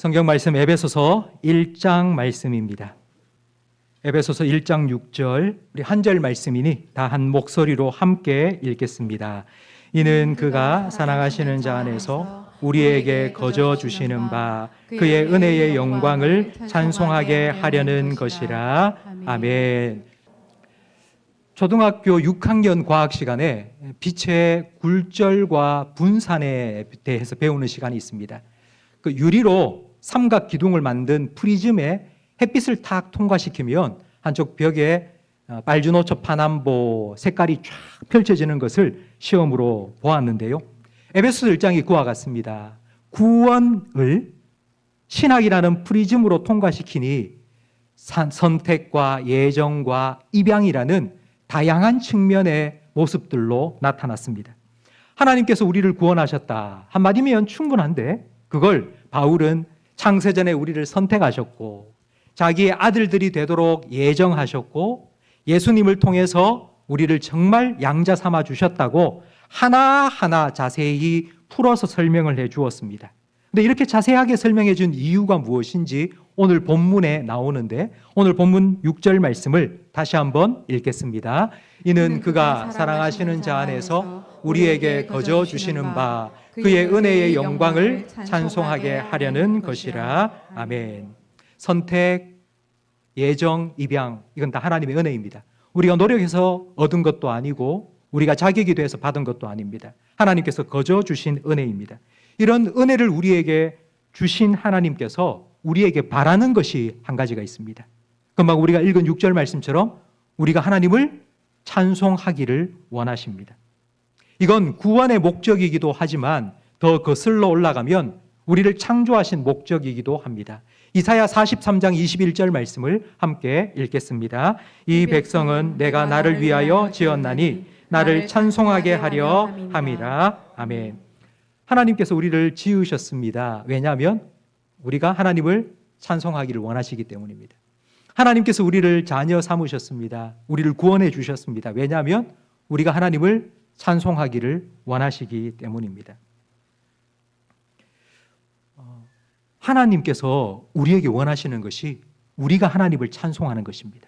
성경 말씀 에베소서 1장 말씀입니다. 에베소서 1장 6절, 우리 한 절 말씀이니 다 한 목소리로 함께 읽겠습니다. 이는 그가 사랑하시는 자 안에서 우리에게 거저 주시는 바 그의 은혜의 영광을 찬송하게 하려는 것이라. 아멘. 초등학교 6학년 과학 시간에 빛의 굴절과 분산에 대해서 배우는 시간이 있습니다. 그 유리로 삼각 기둥을 만든 프리즘에 햇빛을 탁 통과시키면 한쪽 벽에 빨주노초 파남보 색깔이 쫙 펼쳐지는 것을 시험으로 보았는데요. 에베소서 1장이 그와 같습니다. 구원을 신학이라는 프리즘으로 통과시키니 선택과 예정과 입양이라는 다양한 측면의 모습들로 나타났습니다. 하나님께서 우리를 구원하셨다 한마디면 충분한데, 그걸 바울은 창세전에 우리를 선택하셨고 자기의 아들들이 되도록 예정하셨고 예수님을 통해서 우리를 정말 양자 삼아 주셨다고 하나하나 자세히 풀어서 설명을 해 주었습니다. 근데 이렇게 자세하게 설명해 준 이유가 무엇인지 오늘 본문에 나오는데, 오늘 본문 6절 말씀을 다시 한번 읽겠습니다. 이는 그가 사랑하시는 자 안에서 우리에게 거저 주시는 바 그의 은혜의 영광을 찬송하게 하려는 것이라. 아멘. 선택, 예정, 입양, 이건 다 하나님의 은혜입니다. 우리가 노력해서 얻은 것도 아니고 우리가 자격이 돼서 받은 것도 아닙니다. 하나님께서 거저 주신 은혜입니다. 이런 은혜를 우리에게 주신 하나님께서 우리에게 바라는 것이 한 가지가 있습니다. 금방 우리가 읽은 6절 말씀처럼 우리가 하나님을 찬송하기를 원하십니다. 이건 구원의 목적이기도 하지만 더 거슬러 올라가면 우리를 창조하신 목적이기도 합니다. 이사야 43장 21절 말씀을 함께 읽겠습니다. 이 백성은 내가 나를 위하여 지었나니 나를 찬송하게 하려 함이라. 아멘. 하나님께서 우리를 지으셨습니다. 왜냐하면 우리가 하나님을 찬송하기를 원하시기 때문입니다. 하나님께서 우리를 자녀 삼으셨습니다. 우리를 구원해 주셨습니다. 왜냐하면 우리가 하나님을 찬송하기를 원하시기 때문입니다. 하나님께서 우리에게 원하시는 것이 우리가 하나님을 찬송하는 것입니다.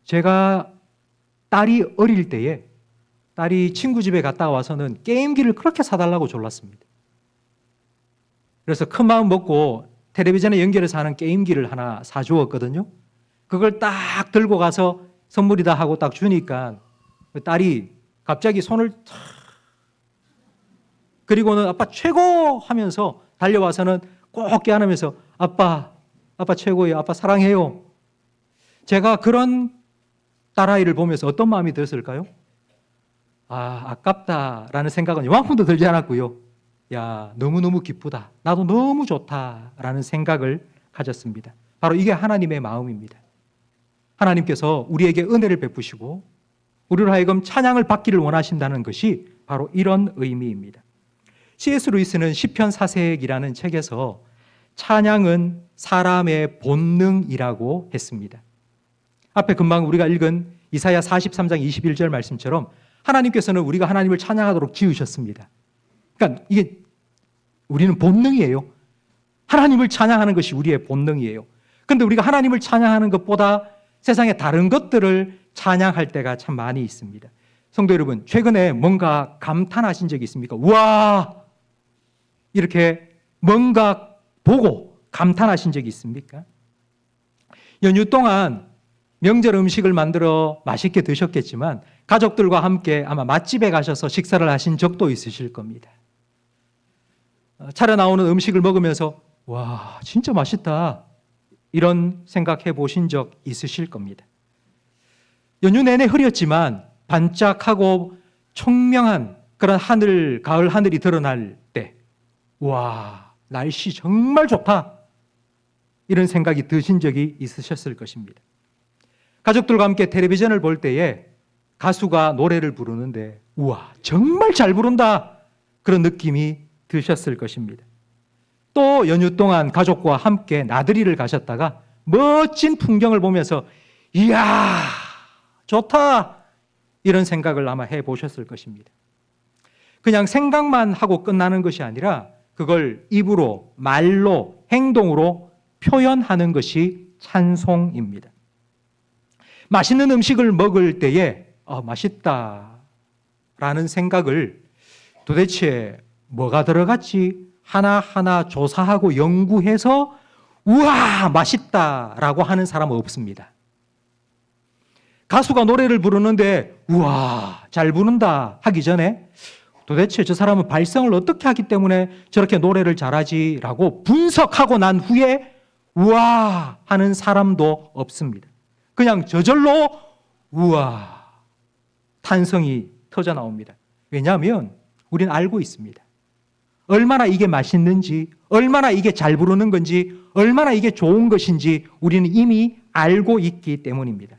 제가 딸이 어릴 때에 딸이 친구 집에 갔다 와서는 게임기를 그렇게 사달라고 졸랐습니다. 그래서 큰 마음 먹고 텔레비전에 연결해서 하는 게임기를 하나 사주었거든요. 그걸 딱 들고 가서 선물이다 하고 딱 주니까 딸이 갑자기 손을 탁, 그리고는 아빠 최고 하면서 달려와서는 꼭 껴안으면서 아빠 최고예요. 아빠 사랑해요. 제가 그런 딸아이를 보면서 어떤 마음이 들었을까요? 아깝다라는 생각은 요만큼도 들지 않았고요. 야, 너무너무 기쁘다. 나도 너무 좋다라는 생각을 가졌습니다. 바로 이게 하나님의 마음입니다. 하나님께서 우리에게 은혜를 베푸시고 우리로 하여금 찬양을 받기를 원하신다는 것이 바로 이런 의미입니다. C.S. 루이스는 시편 4색이라는 책에서 찬양은 사람의 본능이라고 했습니다. 앞에 금방 우리가 읽은 이사야 43장 21절 말씀처럼 하나님께서는 우리가 하나님을 찬양하도록 지으셨습니다. 그러니까 이게 우리는 본능이에요. 하나님을 찬양하는 것이 우리의 본능이에요. 그런데 우리가 하나님을 찬양하는 것보다 세상의 다른 것들을 찬양할 때가 참 많이 있습니다. 성도 여러분, 최근에 뭔가 감탄하신 적이 있습니까? 우와! 이렇게 뭔가 보고 감탄하신 적이 있습니까? 연휴 동안 명절 음식을 만들어 맛있게 드셨겠지만 가족들과 함께 아마 맛집에 가셔서 식사를 하신 적도 있으실 겁니다. 차려 나오는 음식을 먹으면서 와, 진짜 맛있다, 이런 생각해 보신 적 있으실 겁니다. 연휴 내내 흐렸지만 반짝하고 청명한 그런 하늘, 가을 하늘이 드러날 때 와, 날씨 정말 좋다, 이런 생각이 드신 적이 있으셨을 것입니다. 가족들과 함께 텔레비전을 볼 때에 가수가 노래를 부르는데 우와, 정말 잘 부른다, 그런 느낌이 드셨을 것입니다. 또 연휴 동안 가족과 함께 나들이를 가셨다가 멋진 풍경을 보면서 이야, 좋다, 이런 생각을 아마 해보셨을 것입니다. 그냥 생각만 하고 끝나는 것이 아니라 그걸 입으로, 말로, 행동으로 표현하는 것이 찬송입니다. 맛있는 음식을 먹을 때에 맛있다라는 생각을 도대체 뭐가 들어갔지? 하나하나 조사하고 연구해서 우와 맛있다라고 하는 사람은 없습니다. 가수가 노래를 부르는데 우와 잘 부른다 하기 전에 도대체 저 사람은 발성을 어떻게 하기 때문에 저렇게 노래를 잘하지라고 분석하고 난 후에 우와 하는 사람도 없습니다. 그냥 저절로 우와 탄성이 터져 나옵니다. 왜냐하면 우리는 알고 있습니다. 얼마나 이게 맛있는지, 얼마나 이게 잘 부르는 건지, 얼마나 이게 좋은 것인지 우리는 이미 알고 있기 때문입니다.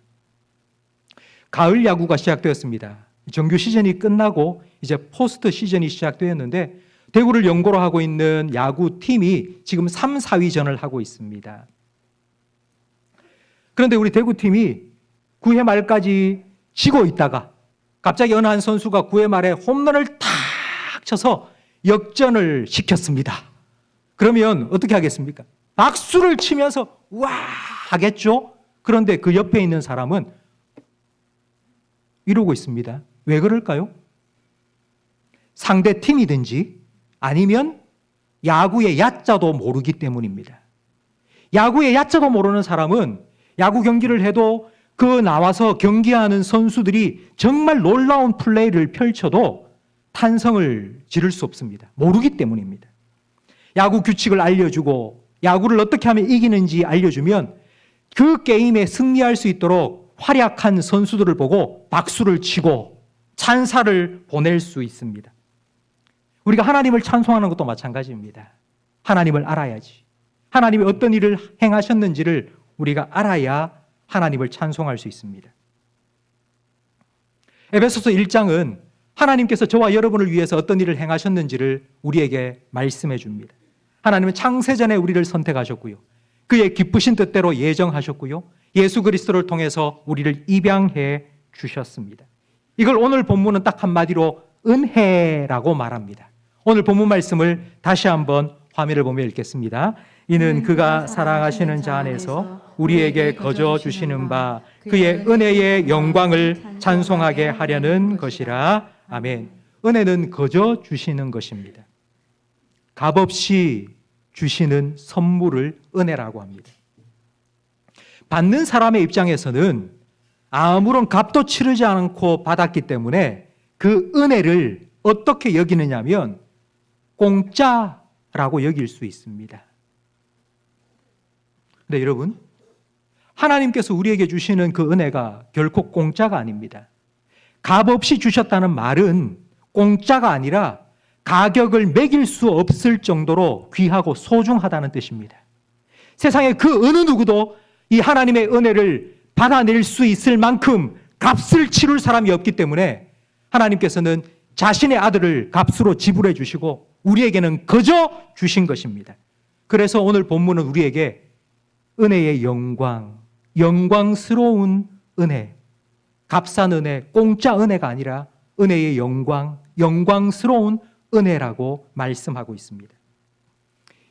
가을 야구가 시작되었습니다. 정규 시즌이 끝나고 이제 포스트 시즌이 시작되었는데 대구를 연고로 하고 있는 야구팀이 지금 3, 4위전을 하고 있습니다. 그런데 우리 대구팀이 9회 말까지 지고 있다가 갑자기 어느 한 선수가 9회 말에 홈런을 탁 쳐서 역전을 시켰습니다. 그러면 어떻게 하겠습니까? 박수를 치면서 와 하겠죠? 그런데 그 옆에 있는 사람은 이러고 있습니다. 왜 그럴까요? 상대 팀이든지 아니면 야구의 야자도 모르기 때문입니다. 야구의 야자도 모르는 사람은 야구 경기를 해도 그 나와서 경기하는 선수들이 정말 놀라운 플레이를 펼쳐도 탄성을 지를 수 없습니다. 모르기 때문입니다. 야구 규칙을 알려주고 야구를 어떻게 하면 이기는지 알려주면 그 게임에 승리할 수 있도록 활약한 선수들을 보고 박수를 치고 찬사를 보낼 수 있습니다. 우리가 하나님을 찬송하는 것도 마찬가지입니다. 하나님을 알아야지. 하나님이 어떤 일을 행하셨는지를 우리가 알아야 하나님을 찬송할 수 있습니다. 에베소서 1장은 하나님께서 저와 여러분을 위해서 어떤 일을 행하셨는지를 우리에게 말씀해 줍니다. 하나님은 창세전에 우리를 선택하셨고요. 그의 기쁘신 뜻대로 예정하셨고요. 예수 그리스도를 통해서 우리를 입양해 주셨습니다. 이걸 오늘 본문은 딱 한마디로 은혜라고 말합니다. 오늘 본문 말씀을 다시 한번 화면을 보며 읽겠습니다. 이는 그가 사랑하시는 자 안에서 우리에게 거저 주시는 바 그의 은혜의 영광을 찬송하게 하려는 것이라. 아멘. 은혜는 거저 주시는 것입니다. 값없이 주시는 선물을 은혜라고 합니다. 받는 사람의 입장에서는 아무런 값도 치르지 않고 받았기 때문에 그 은혜를 어떻게 여기느냐면 공짜라고 여길 수 있습니다. 근데 여러분, 하나님께서 우리에게 주시는 그 은혜가 결코 공짜가 아닙니다. 값없이 주셨다는 말은 공짜가 아니라 가격을 매길 수 없을 정도로 귀하고 소중하다는 뜻입니다. 세상에 그 어느 누구도 이 하나님의 은혜를 받아낼 수 있을 만큼 값을 치룰 사람이 없기 때문에 하나님께서는 자신의 아들을 값으로 지불해 주시고 우리에게는 거저 주신 것입니다. 그래서 오늘 본문은 우리에게 은혜의 영광, 영광스러운 은혜, 값싼 은혜, 공짜 은혜가 아니라 은혜의 영광, 영광스러운 은혜라고 말씀하고 있습니다.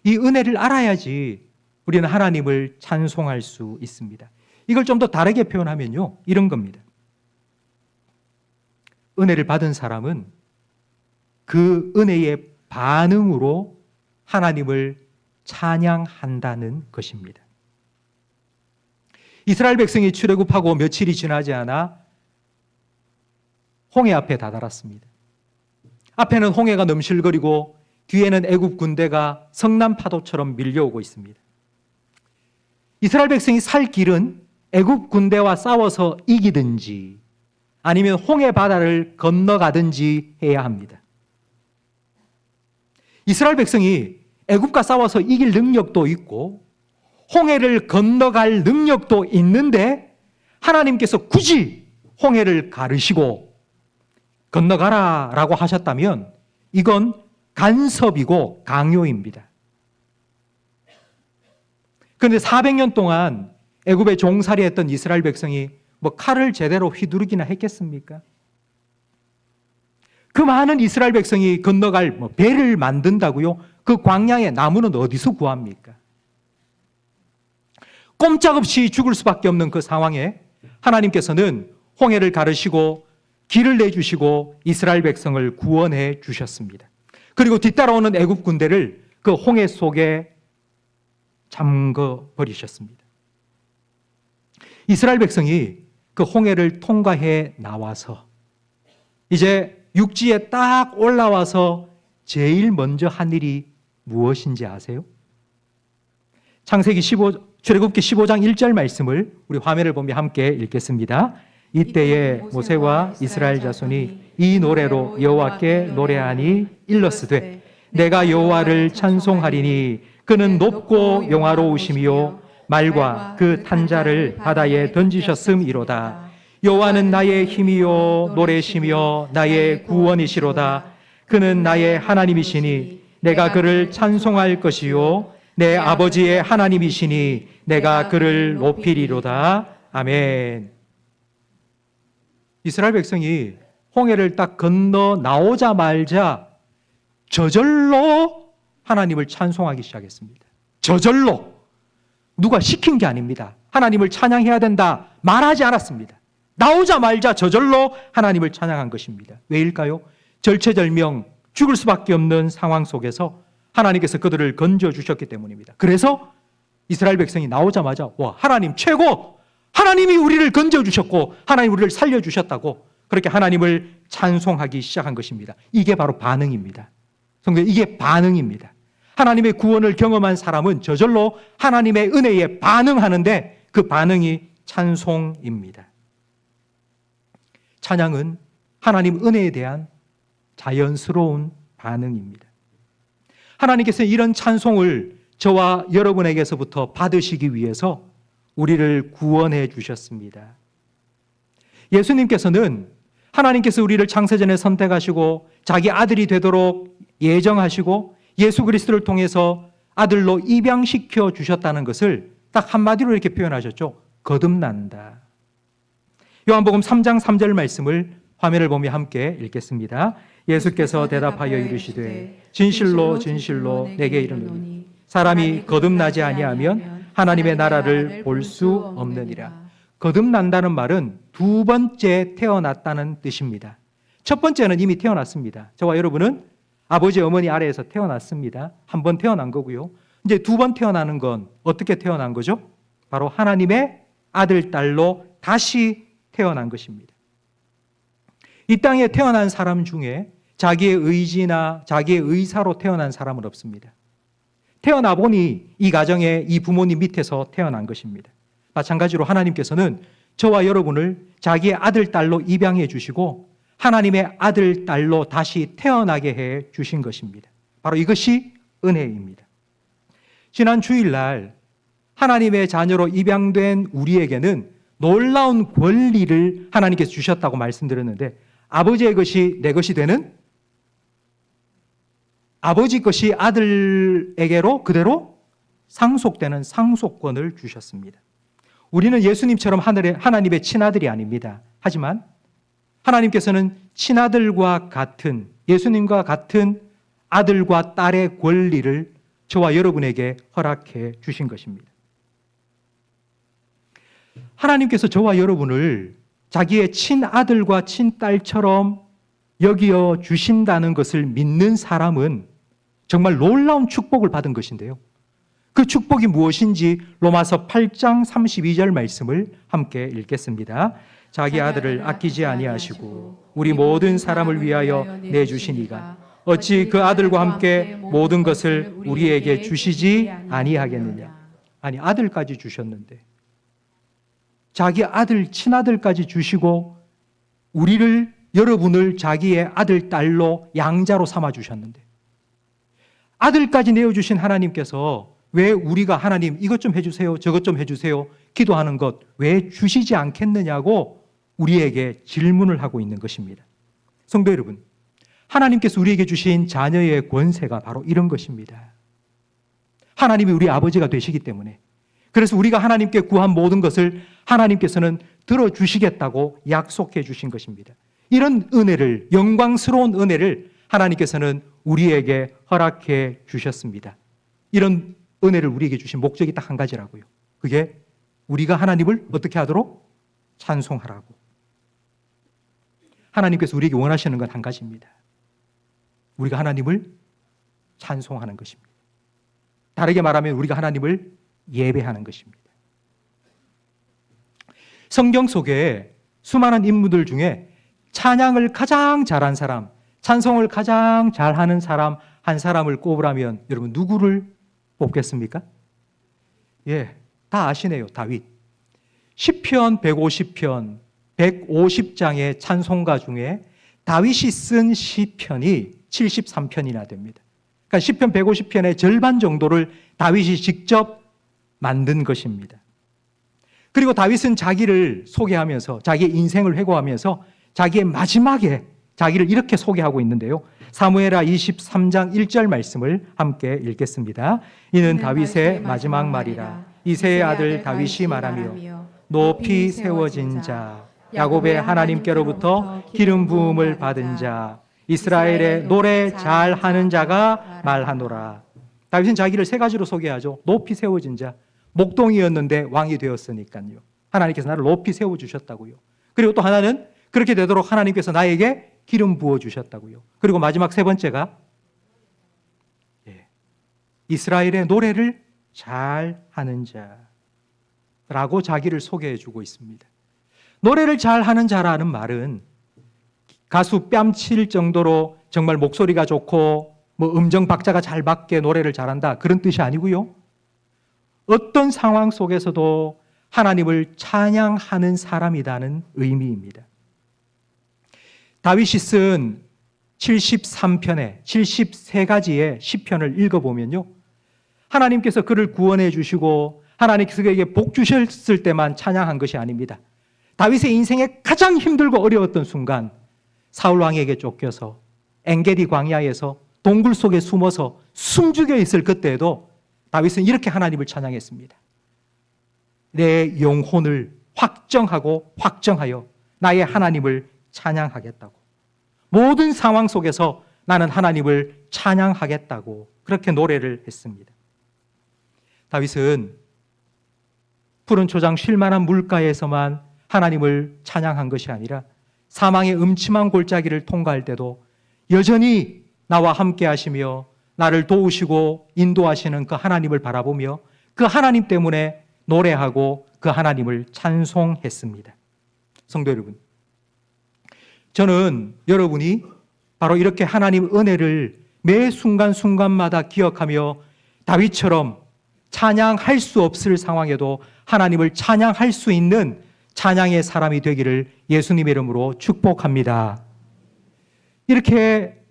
이 은혜를 알아야지 우리는 하나님을 찬송할 수 있습니다. 이걸 좀 더 다르게 표현하면요, 이런 겁니다. 은혜를 받은 사람은 그 은혜의 반응으로 하나님을 찬양한다는 것입니다. 이스라엘 백성이 출애굽하고 며칠이 지나지 않아 홍해 앞에 다다랐습니다. 앞에는 홍해가 넘실거리고 뒤에는 애굽 군대가 성남 파도처럼 밀려오고 있습니다. 이스라엘 백성이 살 길은 애굽 군대와 싸워서 이기든지 아니면 홍해 바다를 건너가든지 해야 합니다. 이스라엘 백성이 애굽과 싸워서 이길 능력도 있고 홍해를 건너갈 능력도 있는데 하나님께서 굳이 홍해를 가르시고 건너가라라고 하셨다면 이건 간섭이고 강요입니다. 그런데 400년 동안 애굽에 종살이 했던 이스라엘 백성이 뭐 칼을 제대로 휘두르기나 했겠습니까? 그 많은 이스라엘 백성이 건너갈 배를 만든다고요? 그 광야의 나무는 어디서 구합니까? 꼼짝없이 죽을 수밖에 없는 그 상황에 하나님께서는 홍해를 가르시고 길을 내주시고 이스라엘 백성을 구원해 주셨습니다. 그리고 뒤따라오는 애굽 군대를 그 홍해 속에 잠궈 버리셨습니다. 이스라엘 백성이 그 홍해를 통과해 나와서 이제 육지에 딱 올라와서 제일 먼저 한 일이 무엇인지 아세요? 출애굽기 15장 1절 말씀을 우리 화면을 보며 함께 읽겠습니다. 이때에 모세와 이스라엘 자손이 이 노래로 여호와께 노래하니 일러스되 내가 여호와를 찬송하리니 그는 높고 영화로우시며 말과 그 탄자를 바다에 던지셨음이로다. 여호와는 나의 힘이요 노래시며 나의 구원이시로다. 그는 나의 하나님이시니 내가 그를 찬송할 것이요 내 아버지의 하나님이시니 내가 그를 높이리로다. 아멘. 이스라엘 백성이 홍해를 딱 건너 나오자마자 저절로 하나님을 찬송하기 시작했습니다. 저절로. 누가 시킨 게 아닙니다. 하나님을 찬양해야 된다 말하지 않았습니다. 나오자마자 저절로 하나님을 찬양한 것입니다. 왜일까요? 절체절명 죽을 수밖에 없는 상황 속에서 하나님께서 그들을 건져주셨기 때문입니다. 그래서 이스라엘 백성이 나오자마자 와, 하나님 최고! 하나님이 우리를 건져주셨고 하나님 우리를 살려주셨다고 그렇게 하나님을 찬송하기 시작한 것입니다. 이게 바로 반응입니다. 성도, 이게 반응입니다. 하나님의 구원을 경험한 사람은 저절로 하나님의 은혜에 반응하는데 그 반응이 찬송입니다. 찬양은 하나님 은혜에 대한 자연스러운 반응입니다. 하나님께서 이런 찬송을 저와 여러분에게서부터 받으시기 위해서 우리를 구원해 주셨습니다. 예수님께서는 하나님께서 우리를 창세전에 선택하시고 자기 아들이 되도록 예정하시고 예수 그리스도를 통해서 아들로 입양시켜 주셨다는 것을 딱 한마디로 이렇게 표현하셨죠. 거듭난다. 요한복음 3장 3절 말씀을 화면을 보며 함께 읽겠습니다. 예수께서 대답하여 이르시되 진실로 진실로 내게 이르노니 사람이 거듭나지 아니하면 하나님의 나라를 볼 수 없느니라. 거듭난다는 말은 두 번째 태어났다는 뜻입니다. 첫 번째는 이미 태어났습니다. 저와 여러분은 아버지 어머니 아래에서 태어났습니다. 한 번 태어난 거고요. 이제 두 번 태어나는 건 어떻게 태어난 거죠? 바로 하나님의 아들, 딸로 다시 태어난 것입니다. 이 땅에 태어난 사람 중에 자기의 의지나 자기의 의사로 태어난 사람은 없습니다. 태어나 보니 이 가정에 이 부모님 밑에서 태어난 것입니다. 마찬가지로 하나님께서는 저와 여러분을 자기의 아들, 딸로 입양해 주시고 하나님의 아들, 딸로 다시 태어나게 해 주신 것입니다. 바로 이것이 은혜입니다. 지난 주일날 하나님의 자녀로 입양된 우리에게는 놀라운 권리를 하나님께서 주셨다고 말씀드렸는데 아버지의 것이 내 것이 되는 아버지 것이 아들에게로 그대로 상속되는 상속권을 주셨습니다. 우리는 예수님처럼 하나님의 친아들이 아닙니다. 하지만 하나님께서는 친아들과 같은 예수님과 같은 아들과 딸의 권리를 저와 여러분에게 허락해 주신 것입니다. 하나님께서 저와 여러분을 자기의 친아들과 친딸처럼 여기어 주신다는 것을 믿는 사람은 정말 놀라운 축복을 받은 것인데요. 그 축복이 무엇인지 로마서 8장 32절 말씀을 함께 읽겠습니다. 자기 아들을 아끼지 아니하시고 우리 모든 사람을 위하여 내주신 이가 어찌 그 아들과 함께 모든 것을 우리에게 주시지 아니하겠느냐. 아니, 아들까지 주셨는데 자기 아들, 친아들까지 주시고 우리를, 여러분을 자기의 아들, 딸로 양자로 삼아주셨는데 아들까지 내어주신 하나님께서 왜 우리가 하나님 이것 좀 해주세요, 저것 좀 해주세요 기도하는 것 왜 주시지 않겠느냐고 우리에게 질문을 하고 있는 것입니다. 성도 여러분, 하나님께서 우리에게 주신 자녀의 권세가 바로 이런 것입니다. 하나님이 우리 아버지가 되시기 때문에 그래서 우리가 하나님께 구한 모든 것을 하나님께서는 들어주시겠다고 약속해 주신 것입니다. 이런 은혜를, 영광스러운 은혜를 하나님께서는 우리에게 허락해 주셨습니다. 이런 은혜를 우리에게 주신 목적이 딱 한 가지라고요. 그게 우리가 하나님을 어떻게 하도록? 찬송하라고. 하나님께서 우리에게 원하시는 건 한 가지입니다. 우리가 하나님을 찬송하는 것입니다. 다르게 말하면 우리가 하나님을 예배하는 것입니다. 성경 속에 수많은 인물들 중에 찬양을 가장 잘한 사람, 찬송을 가장 잘하는 사람 한 사람을 꼽으라면 여러분 누구를 뽑겠습니까? 예, 다 아시네요. 다윗. 시편 150편, 150장의 찬송가 중에 다윗이 쓴 시편이 73편이나 됩니다. 그러니까 시편 150편의 절반 정도를 다윗이 직접 만든 것입니다. 그리고 다윗은 자기를 소개하면서 자기의 인생을 회고하면서 자기의 마지막에 자기를 이렇게 소개하고 있는데요. 사무엘하 23장 1절 말씀을 함께 읽겠습니다. 이는 다윗의 마지막 말이라. 이새의 아들 다윗이 말하며 높이 세워진 자, 야곱의 하나님께로부터 기름 부음을 받은 자, 이스라엘의 노래 잘하는 자가 말하노라. 다윗은 자기를 세 가지로 소개하죠. 높이 세워진 자, 목동이었는데 왕이 되었으니까요. 하나님께서 나를 높이 세워주셨다고요. 그리고 또 하나는 그렇게 되도록 하나님께서 나에게 기름 부어주셨다고요. 그리고 마지막 세 번째가 이스라엘의 노래를 잘하는 자라고 자기를 소개해주고 있습니다. 노래를 잘하는 자라는 말은 가수 뺨칠 정도로 정말 목소리가 좋고 음정 박자가 잘 맞게 노래를 잘한다 그런 뜻이 아니고요. 어떤 상황 속에서도 하나님을 찬양하는 사람이라는 의미입니다. 다윗이 쓴 73편의 73가지의 시편을 읽어보면요. 하나님께서 그를 구원해 주시고 하나님께서 그에게 복 주셨을 때만 찬양한 것이 아닙니다. 다윗의 인생에 가장 힘들고 어려웠던 순간 사울 왕에게 쫓겨서 엔게디 광야에서 동굴 속에 숨어서 숨죽여 있을 그때에도 다윗은 이렇게 하나님을 찬양했습니다. 내 영혼을 확정하여 나의 하나님을 찬양하겠다고. 모든 상황 속에서 나는 하나님을 찬양하겠다고 그렇게 노래를 했습니다. 다윗은 푸른 초장 쉴만한 물가에서만 하나님을 찬양한 것이 아니라 사망의 음침한 골짜기를 통과할 때도 여전히 나와 함께 하시며 나를 도우시고 인도하시는 그 하나님을 바라보며 그 하나님 때문에 노래하고 그 하나님을 찬송했습니다. 성도 여러분, 저는 여러분이 바로 이렇게 하나님 은혜를 매 순간순간마다 기억하며 다윗처럼 찬양할 수 없을 상황에도 하나님을 찬양할 수 있는 찬양의 사람이 되기를 예수님의 이름으로 축복합니다. 이렇게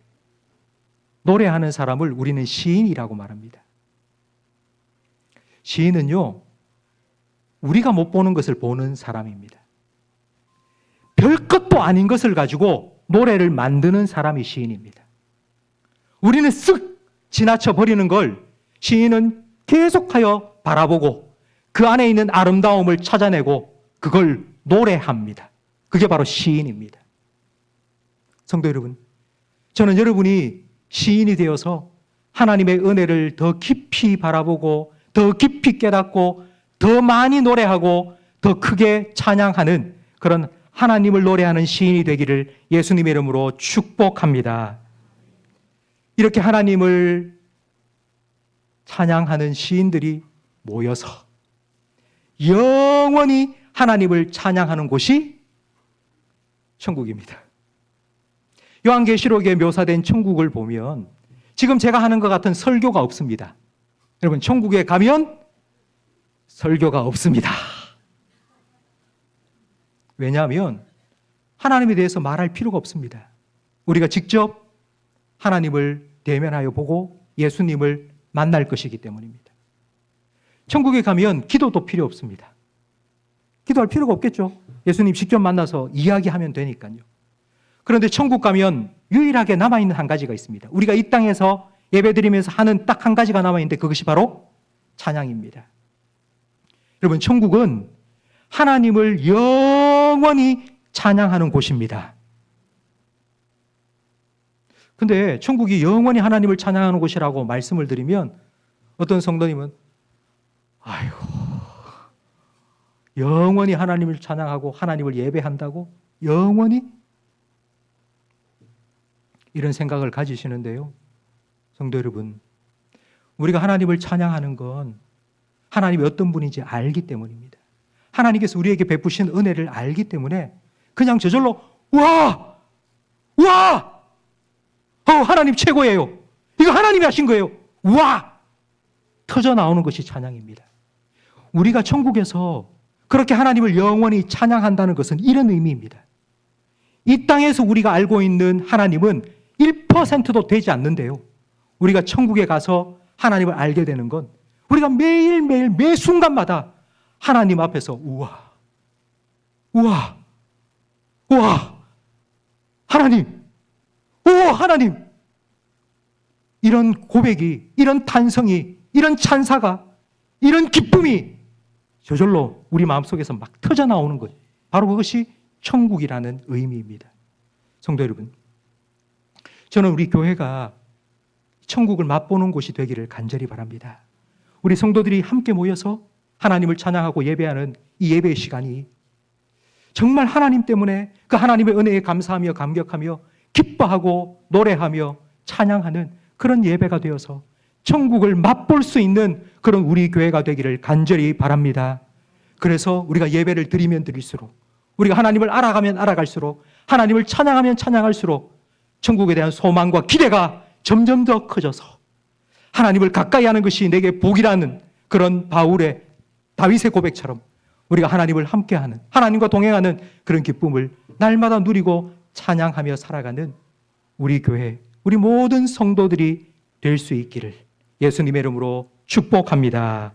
노래하는 사람을 우리는 시인이라고 말합니다. 시인은요, 우리가 못 보는 것을 보는 사람입니다. 별것도 아닌 것을 가지고 노래를 만드는 사람이 시인입니다. 우리는 쓱 지나쳐 버리는 걸 시인은 계속하여 바라보고 그 안에 있는 아름다움을 찾아내고 그걸 노래합니다. 그게 바로 시인입니다. 성도 여러분, 저는 여러분이 시인이 되어서 하나님의 은혜를 더 깊이 바라보고 더 깊이 깨닫고 더 많이 노래하고 더 크게 찬양하는 그런 하나님을 노래하는 시인이 되기를 예수님의 이름으로 축복합니다. 이렇게 하나님을 찬양하는 시인들이 모여서 영원히 하나님을 찬양하는 곳이 천국입니다. 요한계시록에 묘사된 천국을 보면 지금 제가 하는 것 같은 설교가 없습니다. 여러분, 천국에 가면 설교가 없습니다. 왜냐하면 하나님에 대해서 말할 필요가 없습니다. 우리가 직접 하나님을 대면하여 보고 예수님을 만날 것이기 때문입니다. 천국에 가면 기도도 필요 없습니다. 기도할 필요가 없겠죠. 예수님 직접 만나서 이야기하면 되니까요. 그런데 천국 가면 유일하게 남아있는 한 가지가 있습니다. 우리가 이 땅에서 예배드리면서 하는 딱 한 가지가 남아있는데 그것이 바로 찬양입니다. 여러분, 천국은 하나님을 영원히 찬양하는 곳입니다. 근데 천국이 영원히 하나님을 찬양하는 곳이라고 말씀을 드리면 어떤 성도님은 아이고, 영원히 하나님을 찬양하고 하나님을 예배한다고? 영원히? 이런 생각을 가지시는데요. 성도 여러분, 우리가 하나님을 찬양하는 건 하나님이 어떤 분인지 알기 때문입니다. 하나님께서 우리에게 베푸신 은혜를 알기 때문에 그냥 저절로 와! 하나님 최고예요. 이거 하나님이 하신 거예요. 와! 터져 나오는 것이 찬양입니다. 우리가 천국에서 그렇게 하나님을 영원히 찬양한다는 것은 이런 의미입니다. 이 땅에서 우리가 알고 있는 하나님은 1%도 되지 않는데요. 우리가 천국에 가서 하나님을 알게 되는 건 우리가 매일매일 매 순간마다 하나님 앞에서 우와 하나님, 하나님, 이런 고백이, 이런 탄성이, 이런 찬사가, 이런 기쁨이 저절로 우리 마음속에서 막 터져 나오는 것, 바로 그것이 천국이라는 의미입니다. 성도 여러분, 저는 우리 교회가 천국을 맛보는 곳이 되기를 간절히 바랍니다. 우리 성도들이 함께 모여서 하나님을 찬양하고 예배하는 이 예배의 시간이 정말 하나님 때문에 그 하나님의 은혜에 감사하며 감격하며 기뻐하고 노래하며 찬양하는 그런 예배가 되어서 천국을 맛볼 수 있는 그런 우리 교회가 되기를 간절히 바랍니다. 그래서 우리가 예배를 드리면 드릴수록, 우리가 하나님을 알아가면 알아갈수록, 하나님을 찬양하면 찬양할수록 천국에 대한 소망과 기대가 점점 더 커져서 하나님을 가까이 하는 것이 내게 복이라는 그런 다윗의 고백처럼 우리가 하나님을 함께하는, 하나님과 동행하는 그런 기쁨을 날마다 누리고 찬양하며 살아가는 우리 교회, 우리 모든 성도들이 될 수 있기를 예수님의 이름으로 축복합니다.